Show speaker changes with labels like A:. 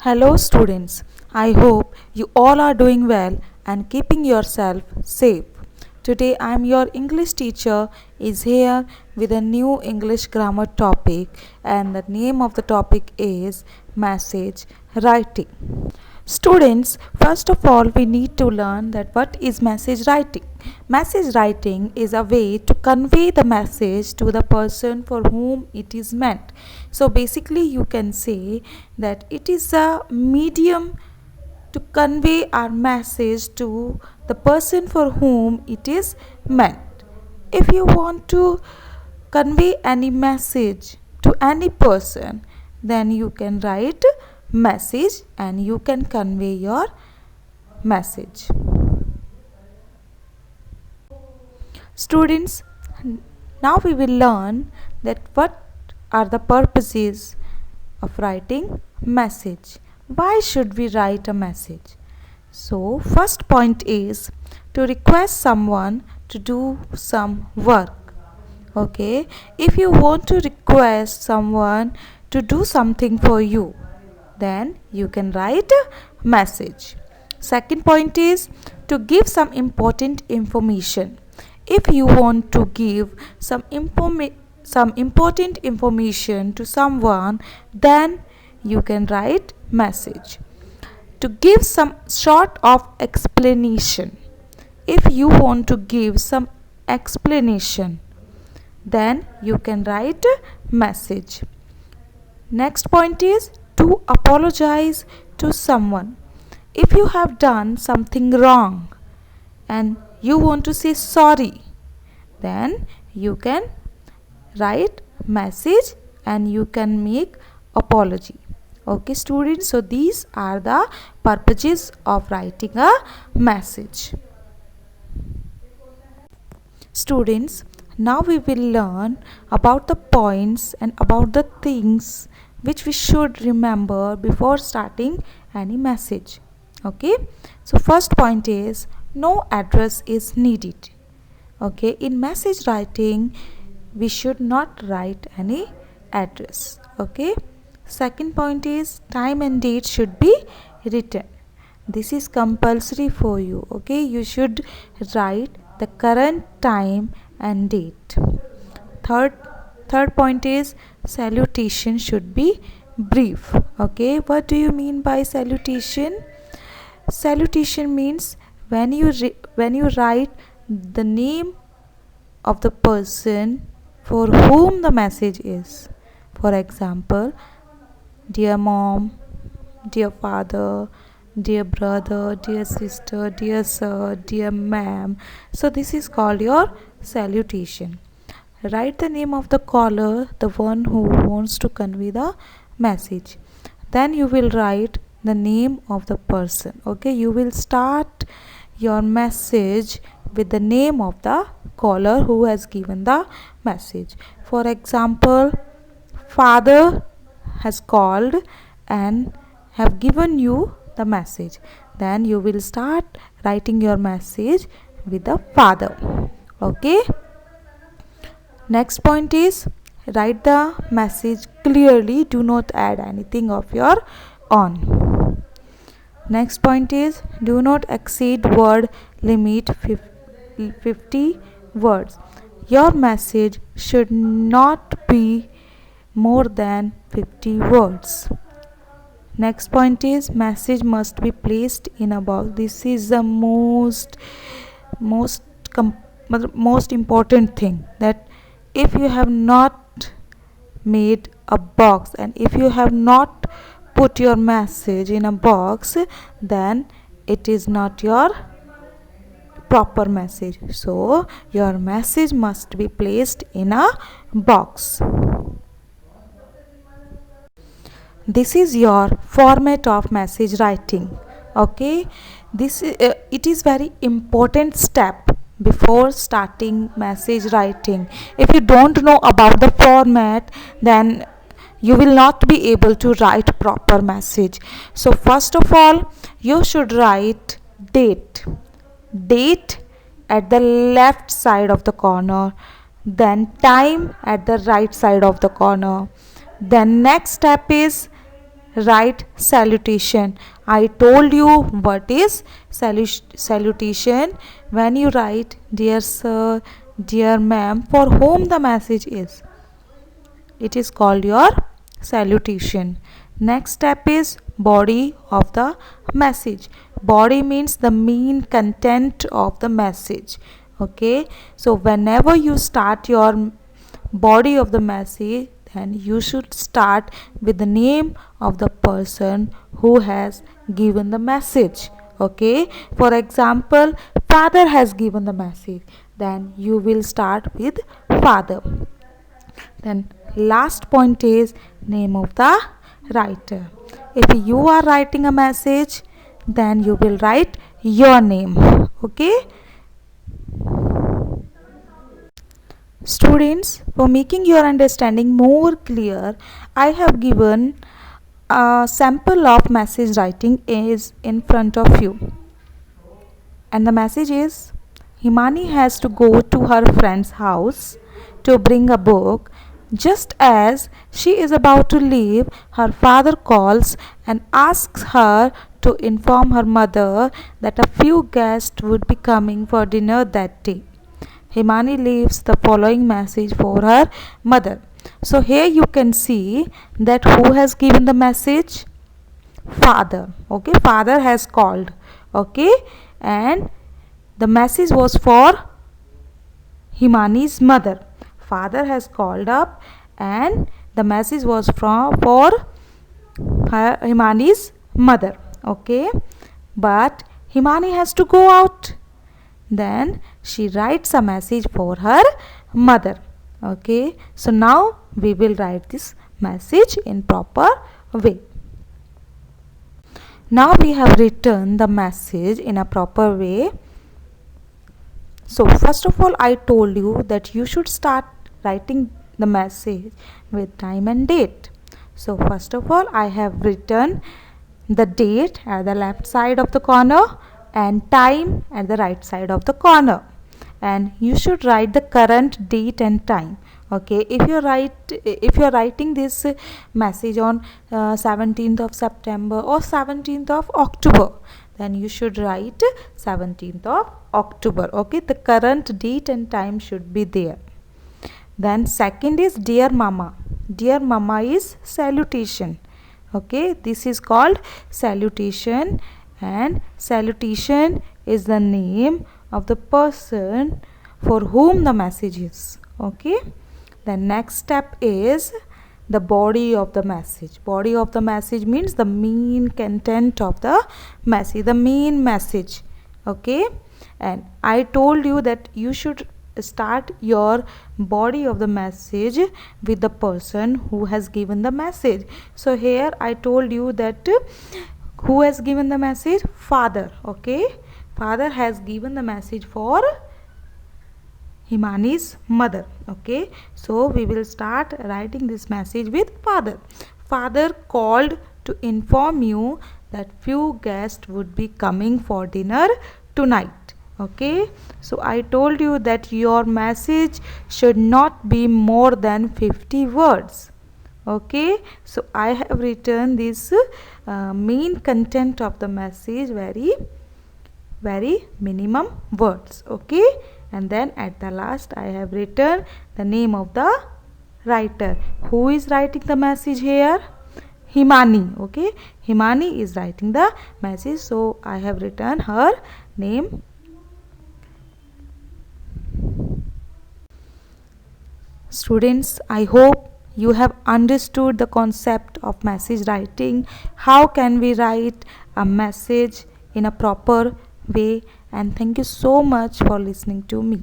A: Hello students, I hope you all are doing well and keeping yourself safe. Today I am your English teacher is here with a new English grammar topic, and the name of the topic is message writing. Students, first of all, we need to learn that what is message writing. Message writing is a way to convey the message to the person for whom it is meant. So basically you can say that it is a medium to convey our message to the person for whom it is meant. If you want to convey any message to any person, then you can write message and you can convey your message. Students, now we will learn that what are the purposes of writing message. Why should we write a message? So first point is to request someone to do some work. Okay, if you want to request someone to do something for you, then you can write a message. Second point is to give some important information. If you want to give some important information to someone, then you can write message. To give some sort of explanation. If you want to give some explanation, then you can write a message. Next point is to apologize to someone. If you have done something wrong and you want to say sorry, then you can write message and you can make apology. Okay students, so these are the purposes of writing a message. Students, now we will learn about the points and about the things which we should remember before starting any message. Okay, so first point is no address is needed. Okay, in message writing we should not write any address. Okay, second point is time and date should be written. This is compulsory for you. Okay, you should write the current time and date. Third point is salutation should be brief. Okay, what do you mean by salutation? Salutation means when you write the name of the person for whom the message is. For example, dear mom, dear father, dear brother, dear sister, dear sir, dear ma'am. So this is called your salutation. Write the name of the caller, the one who wants to convey the message. Then you will write the name of the person. Okay, you will start your message with the name of the caller who has given the message. For example, father has called and have given you the message. Then you will start writing your message with the father. Okay, next point is write the message clearly, do not add anything of your own. Next point is do not exceed word limit 50 words. Your message should not be more than 50 words. Next point is message must be placed in a box. This is the most important thing, that if you have not made a box and if you have not put your message in a box, then it is not your proper message. So your message must be placed in a box. This is your format of message writing. Okay, this it is very important step before starting message writing. If you don't know about the format, then you will not be able to write proper message. So first of all, you should write date at the left side of the corner, then time at the right side of the corner. Then next step is write salutation. I told you what is salutation. When you write dear sir, dear ma'am, for whom the message is, it is called your salutation. Next step is body of the message. Body means the main content of the message. Okay, so whenever you start your body of the message, then you should start with the name of the person who has given the message. Okay, for example, father has given the message, then you will start with father. Then last point is name of the writer. If you are writing a message, then you will write your name. Okay, students, for making your understanding more clear, I have given a sample of message writing is in front of you, and the message is Himani has to go to her friend's house to bring a book. Just as she is about to leave, her father calls and asks her to inform her mother that a few guests would be coming for dinner that day. Himani leaves the following message for her mother. So here you can see that who has given the message? Father. Okay, father has called. Okay, and the message was for Himani's mother. Father has called up and the message was for Himani's mother. Okay, but Himani has to go out. Then she writes a message for her mother. Okay, so now we will write this message in proper way. Now we have written the message in a proper way. So first of all, I told you that you should start writing the message with time and date. So first of all, I have written the date at the left side of the corner and time at the right side of the corner, and you should write the current date and time. Okay, if you are writing this message on 17th of September or 17th of October, then you should write 17th of October. Okay, the current date and time should be there. Then second is dear mama. Dear mama is salutation. Okay, this is called salutation, and salutation is the name of the person for whom the message is. Okay, the next step is the body of the message. Body of the message means the main content of the message, the main message. Okay, and I told you that you should start your body of the message with the person who has given the message. So here I told you that who has given the message? Father. Okay, father has given the message for Himani's mother. Okay, so we will start writing this message with father. Father called to inform you that few guests would be coming for dinner tonight. Okay, so I told you that your message should not be more than 50 words. Okay, so I have written this main content of the message very minimum words. Okay, and then at the last I have written the name of the writer. Who is writing the message here? Himani. Okay, Himani is writing the message, so I have written her name. Students, I hope you have understood the concept of message writing. How can we write a message in a proper way? And thank you so much for listening to me.